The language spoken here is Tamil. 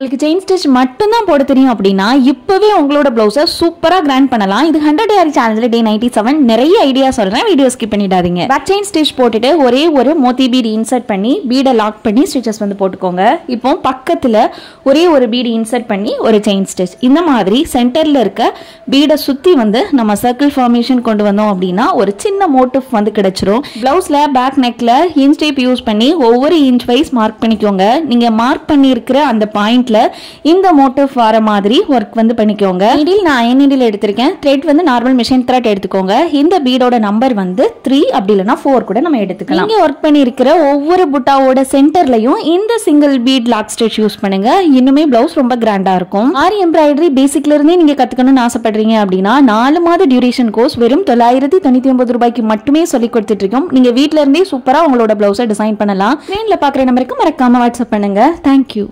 உங்களுக்கு செயின் ஸ்டிச் மட்டும் தான் போட தெரியும் அப்படின்னா இப்பவே உங்களோட ப்ளவுஸை சூப்பரா கிராண்ட் பண்ணலாம். இது 100 ARI சேனல்ல டே 97 நிறைய ஐடியா சொல்றேன், வீடியோ ஸ்கிப் பண்ணிடாதீங்க. பேக் செயின் ஸ்டிச் போட்டுட்டு ஒரே ஒரு மோத்தி பீட் இன்சர்ட் பண்ணி பீடை லாக் பண்ணி ஸ்டிச்சஸ் வந்து போட்டுக்கோங்க. இப்போ பக்கத்துல ஒரே ஒரு பீடு இன்சர்ட் பண்ணி ஒரு செயின் ஸ்டிச். இந்த மாதிரி சென்டர்ல இருக்க பீடை சுத்தி வந்து நம்ம சர்க்கிள் ஃபார்மேஷன் கொண்டு வந்தோம் அப்படின்னா ஒரு சின்ன மோட்டிவ் வந்து கிடைச்சிரும். பிளவுஸ்ல பேக் நெக்ல இன்ச் டேப் யூஸ் பண்ணி ஒவ்வொரு இன்ச் வைஸ் மார்க் பண்ணிக்கோங்க. நீங்க மார்க் பண்ணி இருக்கிற அந்த பாயிண்ட் இந்த மோட்டிவ் வர மாதிரி ஒர்க் வந்து பண்ணிக்கோங்க. நீடில் நான் அயன் நீடில் எடுத்திருக்கேன். த்ரெட் வந்து நார்மல் மெஷின் த்ரெட் எடுத்துக்கோங்க. இந்த பீடோட நம்பர் வந்து 3 அப்படி இல்லனா 4 கூட நம்ம எடுத்துக்கலாம். நீங்க ஒர்க் பண்ணி இருக்கிற ஒவ்வொரு புட்டாவோட சென்டர்லயும் இந்த single bead lock stitch use பண்ணுங்க. இன்னுமே பிளவுஸ் ரொம்ப கிராண்டா இருக்கும். ஆரி எம்ப்ராய்டரி பேசிக்ல இருந்தே நீங்க கத்துக்கணும்னு ஆசைப்படுறீங்க அப்படின்னா 4 மாத டியூரேஷன் கோர்ஸ் வெறும் 999 ரூபாய்க்கு மட்டுமே சொல்லி கொடுத்துட்டு இருக்கோம். நீங்க வீட்ல இருந்தே சூப்பரா உங்களோட பிளவுஸை டிசைன் பண்ணலாம். ஸ்கிரீன்ல பாக்குற நம்பருக்கு மறக்காம வாட்ஸ்அப் பண்ணுங்க. தேங்க்யூ.